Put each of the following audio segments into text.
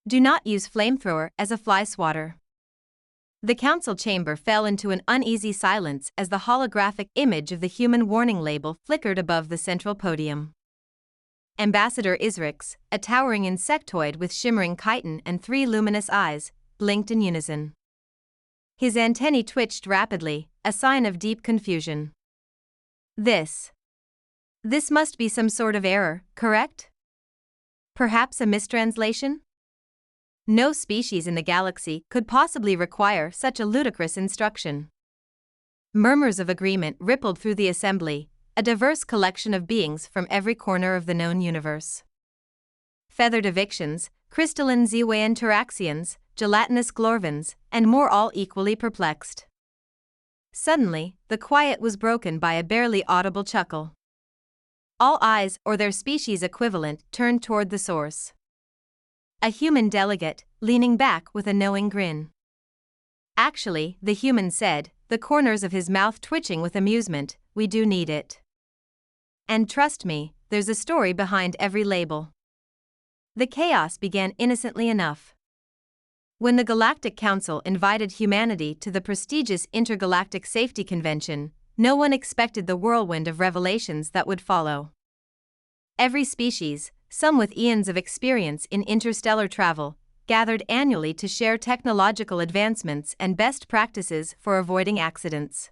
Do not use flamethrower as a fly swatter. The council chamber fell into an uneasy silence as the holographic image of the human warning label flickered above the central podium. Ambassador Isrix, a towering insectoid with shimmering chitin and 3 luminous eyes, blinked in unison. His antennae twitched rapidly, a sign of deep confusion. This must be some sort of error, correct? Perhaps a mistranslation? No species in the galaxy could possibly require such a ludicrous instruction. Murmurs of agreement rippled through the assembly, a diverse collection of beings from every corner of the known universe. Feathered evictions, crystalline Zewayan Taraxians, gelatinous Glorvins, and more, all equally perplexed. Suddenly, the quiet was broken by a barely audible chuckle. All eyes, or their species equivalent, turned toward the source. A human delegate, leaning back with a knowing grin. Actually, the human said, the corners of his mouth twitching with amusement, we do need it. And trust me, there's a story behind every label. The chaos began innocently enough. When the Galactic Council invited humanity to the prestigious Intergalactic Safety Convention, no one expected the whirlwind of revelations that would follow. Every species, some with eons of experience in interstellar travel, gathered annually to share technological advancements and best practices for avoiding accidents.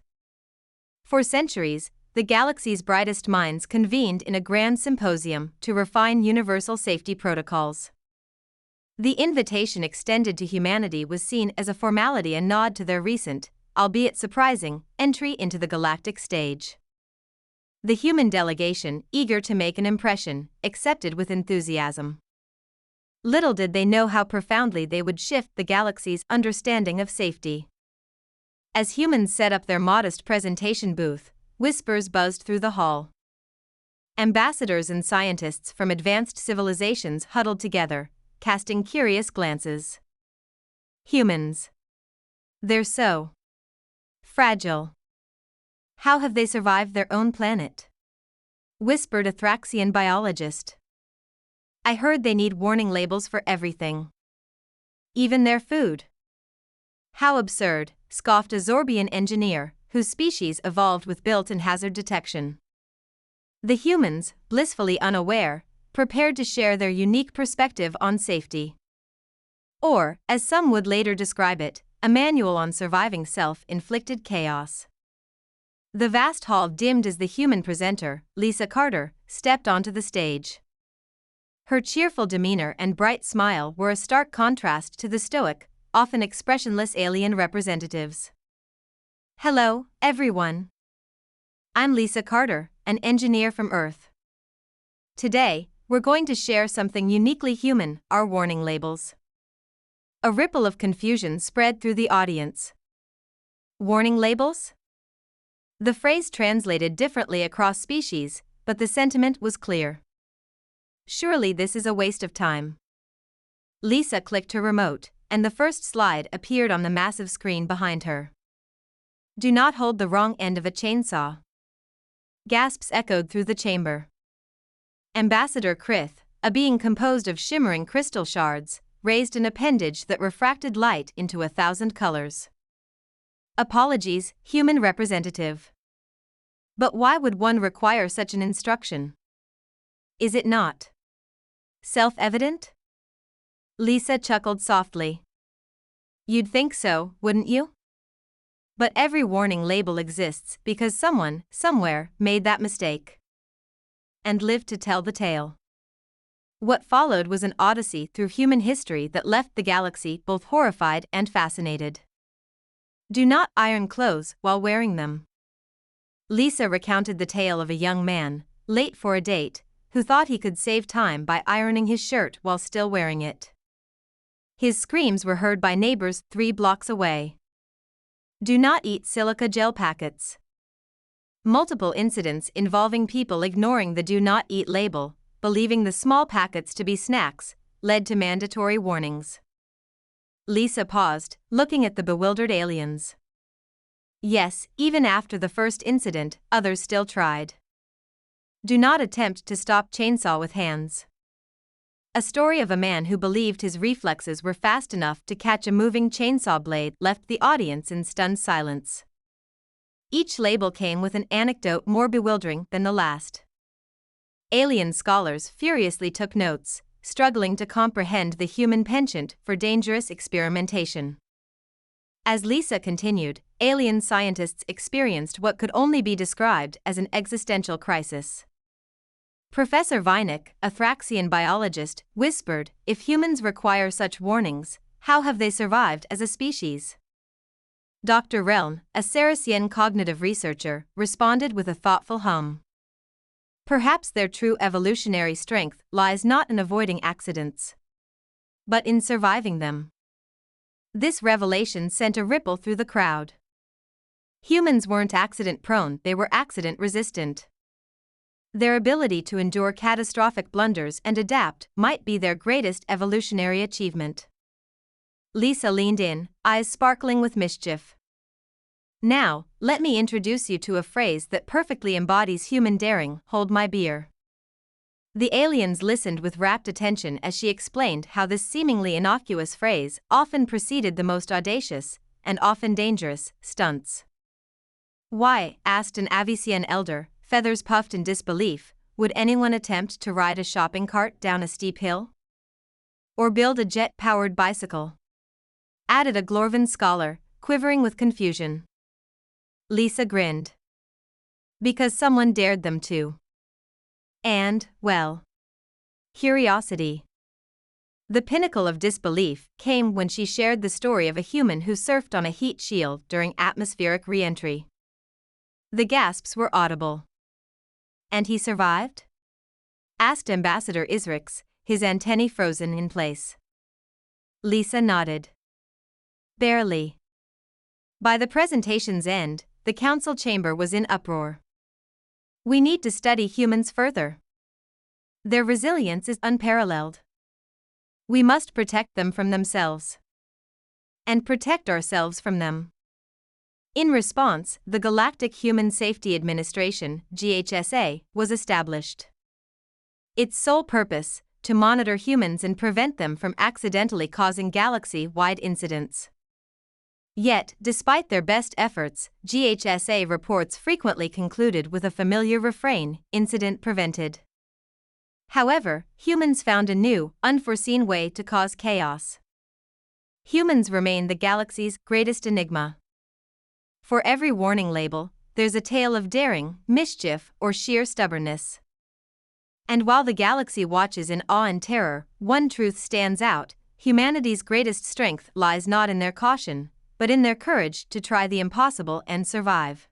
For centuries, the galaxy's brightest minds convened in a grand symposium to refine universal safety protocols. The invitation extended to humanity was seen as a formality and nod to their recent, albeit surprising, entry into the galactic stage. The human delegation, eager to make an impression, accepted with enthusiasm. Little did they know how profoundly they would shift the galaxy's understanding of safety. As humans set up their modest presentation booth, whispers buzzed through the hall. Ambassadors and scientists from advanced civilizations huddled together, casting curious glances. Humans. They're so fragile. How have they survived their own planet? Whispered a Thraxian biologist. I heard they need warning labels for everything. Even their food. How absurd, scoffed a Zorbian engineer, whose species evolved with built-in hazard detection. The humans, blissfully unaware, prepared to share their unique perspective on safety. Or, as some would later describe it, a manual on surviving self-inflicted chaos. The vast hall dimmed as the human presenter, Lisa Carter, stepped onto the stage. Her cheerful demeanor and bright smile were a stark contrast to the stoic, often expressionless alien representatives. Hello, everyone. I'm Lisa Carter, an engineer from Earth. Today, we're going to share something uniquely human, our warning labels. A ripple of confusion spread through the audience. Warning labels? The phrase translated differently across species, but the sentiment was clear. Surely this is a waste of time. Lisa clicked her remote, and the first slide appeared on the massive screen behind her. Do not hold the wrong end of a chainsaw. Gasps echoed through the chamber. Ambassador Krith, a being composed of shimmering crystal shards, raised an appendage that refracted light into 1,000 colors. Apologies, human representative. But why would one require such an instruction? Is it not self-evident? Lisa chuckled softly. You'd think so, wouldn't you? But every warning label exists because someone, somewhere, made that mistake. And lived to tell the tale. What followed was an odyssey through human history that left the galaxy both horrified and fascinated. Do not iron clothes while wearing them. Lisa recounted the tale of a young man, late for a date, who thought he could save time by ironing his shirt while still wearing it. His screams were heard by neighbors 3 blocks away. Do not eat silica gel packets. Multiple incidents involving people ignoring the do not eat label, believing the small packets to be snacks, led to mandatory warnings. Lisa paused, looking at the bewildered aliens. Yes, even after the first incident, others still tried. Do not attempt to stop chainsaw with hands. a story of a man who believed his reflexes were fast enough to catch a moving chainsaw blade left the audience in stunned silence. Each label came with an anecdote more bewildering than the last. Alien scholars furiously took notes, struggling to comprehend the human penchant for dangerous experimentation. As Lisa continued, alien scientists experienced what could only be described as an existential crisis. Professor Vinik, a Thraxian biologist, whispered, "If humans require such warnings, how have they survived as a species?" Dr. Reln, a Saracen cognitive researcher, responded with a thoughtful hum. "Perhaps their true evolutionary strength lies not in avoiding accidents, but in surviving them." This revelation sent a ripple through the crowd. Humans weren't accident-prone, they were accident-resistant. Their ability to endure catastrophic blunders and adapt might be their greatest evolutionary achievement. Lisa leaned in, eyes sparkling with mischief. "Now, let me introduce you to a phrase that perfectly embodies human daring: hold my beer." The aliens listened with rapt attention as she explained how this seemingly innocuous phrase often preceded the most audacious, and often dangerous, stunts. "Why," asked an Avician elder, feathers puffed in disbelief, "would anyone attempt to ride a shopping cart down a steep hill? Or build a jet-powered bicycle?" added a Glorvan scholar, quivering with confusion. Lisa grinned. "Because someone dared them to. And, well, curiosity." The pinnacle of disbelief came when she shared the story of a human who surfed on a heat shield during atmospheric re-entry. The gasps were audible. "And he survived?" asked Ambassador Isrix, his antennae frozen in place. Lisa nodded. "Barely." By the presentation's end, the council chamber was in uproar. "We need to study humans further. Their resilience is unparalleled. We must protect them from themselves. And protect ourselves from them." In response, the Galactic Human Safety Administration, GHSA, was established. Its sole purpose, to monitor humans and prevent them from accidentally causing galaxy-wide incidents. Yet, despite their best efforts, GHSA reports frequently concluded with a familiar refrain: incident prevented. However, humans found a new, unforeseen way to cause chaos. Humans remain the galaxy's greatest enigma. For every warning label, there's a tale of daring, mischief, or sheer stubbornness. And while the galaxy watches in awe and terror, one truth stands out: humanity's greatest strength lies not in their caution, but in their courage to try the impossible and survive.